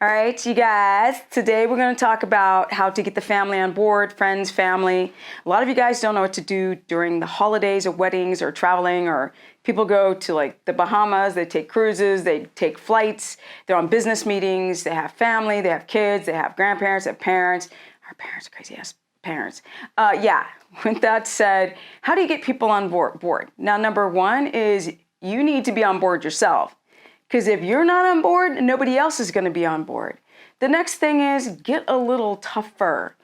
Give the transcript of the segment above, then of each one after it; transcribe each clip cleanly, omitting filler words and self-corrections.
All right, you guys, today we're going to talk about how to get the family on board, friends, family. A lot of you guys don't know what to do during the holidays or weddings or traveling, or people go to like the Bahamas, they take cruises, they take flights, they're on business meetings, they have family, they have kids, they have grandparents, they have parents. Our parents are crazy ass parents. With that said, how do you get people on board? Now, number one is you need to be on board yourself. Because if you're not on board, nobody else is going to be on board. The next thing is get a little tougher.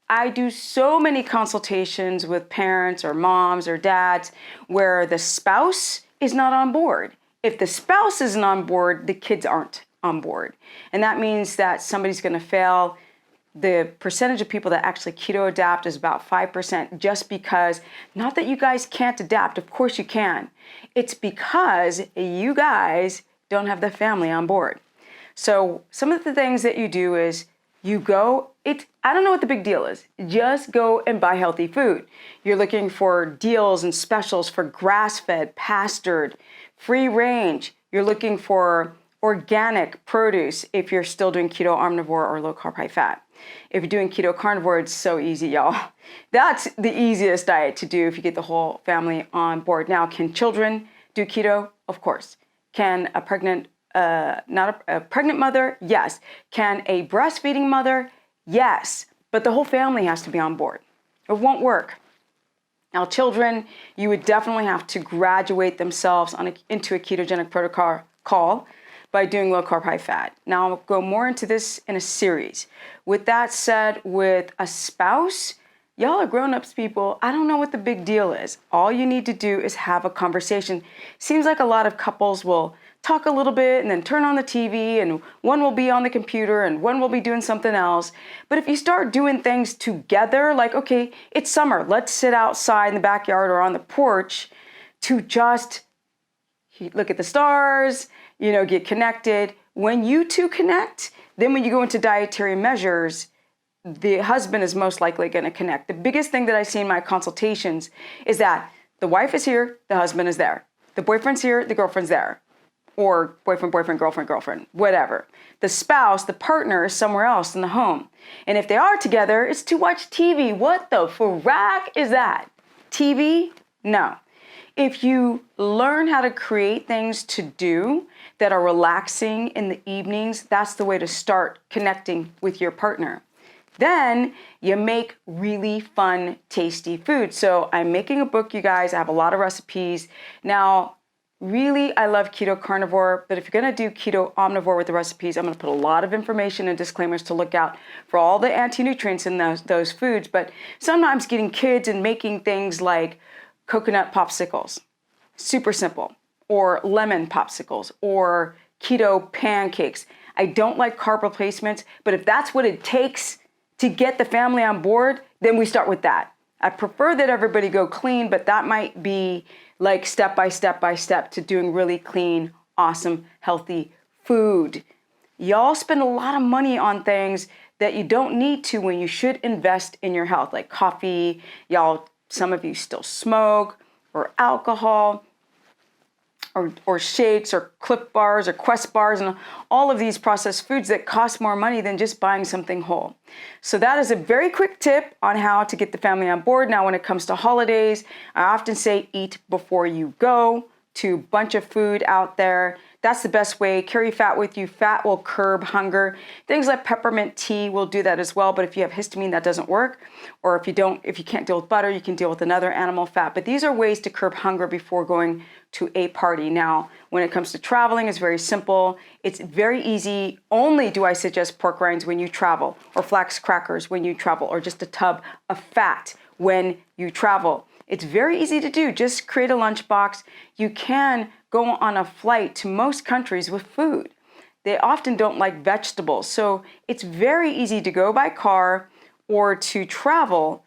I do so many consultations with parents or moms or dads where the spouse is not on board. If the spouse isn't on board, the kids aren't on board. And that means that somebody's going to fail. The percentage of people that actually keto adapt is about 5%, just because, not that you guys can't adapt, of course you can. It's because you guys don't have the family on board. So some of the things that you do is you go, I don't know what the big deal is. Just go and buy healthy food. You're looking for deals and specials for grass-fed, pastured, free range. You're looking for organic produce if you're still doing keto omnivore or low carb, high fat. If you're doing keto carnivore, it's so easy, y'all. That's the easiest diet to do if you get the whole family on board. Now, can children do keto? Of course. Can a pregnant mother? Yes. Can a breastfeeding mother? Yes. But the whole family has to be on board. It won't work. Now, children, you would definitely have to graduate themselves into a ketogenic protocol by doing low carb, high fat. Now, I'll go more into this in a series. With that said, with a spouse, y'all are grown-ups people. I don't know what the big deal is. All you need to do is have a conversation. Seems like a lot of couples will talk a little bit and then turn on the TV, and one will be on the computer and one will be doing something else. But if you start doing things together, like, okay, it's summer, let's sit outside in the backyard or on the porch to just look at the stars, get connected. When you two connect, then when you go into dietary measures, the husband is most likely going to connect. The biggest thing that I see in my consultations is that the wife is here, the husband is there. The boyfriend's here, the girlfriend's there. Or boyfriend, girlfriend, whatever. The spouse, the partner is somewhere else in the home. And if they are together, it's to watch TV. What the frack is that? TV? No. If you learn how to create things to do that are relaxing in the evenings, that's the way to start connecting with your partner. Then you make really fun, tasty food. So I'm making a book, you guys. I have a lot of recipes. Now, really, I love keto carnivore, but if you're going to do keto omnivore with the recipes, I'm going to put a lot of information and disclaimers to look out for all the anti-nutrients in those foods. But sometimes getting kids and making things like coconut popsicles, super simple, or lemon popsicles, or keto pancakes. I don't like carb replacements, but if that's what it takes to get the family on board, then we start with that. I prefer that everybody go clean, but that might be like step by step to doing really clean, awesome, healthy food. Y'all spend a lot of money on things that you don't need to when you should invest in your health, like coffee. Y'all, some of you still smoke, or alcohol, or shakes, or Clif bars, or Quest bars, and all of these processed foods that cost more money than just buying something whole. So that is a very quick tip on how to get the family on board. Now, when it comes to holidays, I often say eat before you go to a bunch of food out there. That's the best way. Carry fat with you. Fat will curb hunger. Things like peppermint tea will do that as well. But if you have histamine, that doesn't work. Or if you can't deal with butter, you can deal with another animal fat. But these are ways to curb hunger before going to a party. Now, when it comes to traveling, it's very simple. It's very easy. Only do I suggest pork rinds when you travel, or flax crackers when you travel, or just a tub of fat when you travel. It's very easy to do. Just create a lunchbox. You can go on a flight to most countries with food. They often don't like vegetables. So it's very easy to go by car or to travel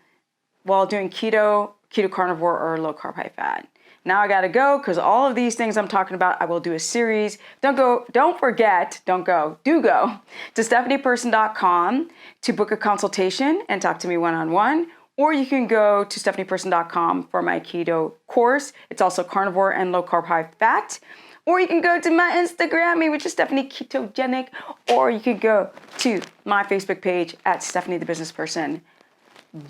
while doing keto carnivore, or low carb, high fat. Now I gotta go, because all of these things I'm talking about, I will do a series. Do go to stephanieperson.com to book a consultation and talk to me one-on-one. Or you can go to stephanieperson.com for my keto course. It's also carnivore and low carb, high fat. Or you can go to my Instagram, which is Stephanie Ketogenic, or you could go to my Facebook page at Stephanie the Business Person.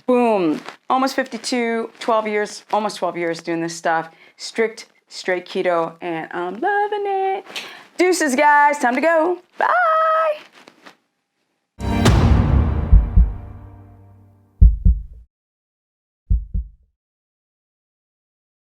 Boom. Almost 52, 12 years, almost 12 years doing this stuff. Strict, straight keto, and I'm loving it. Deuces, guys. Time to go. Bye.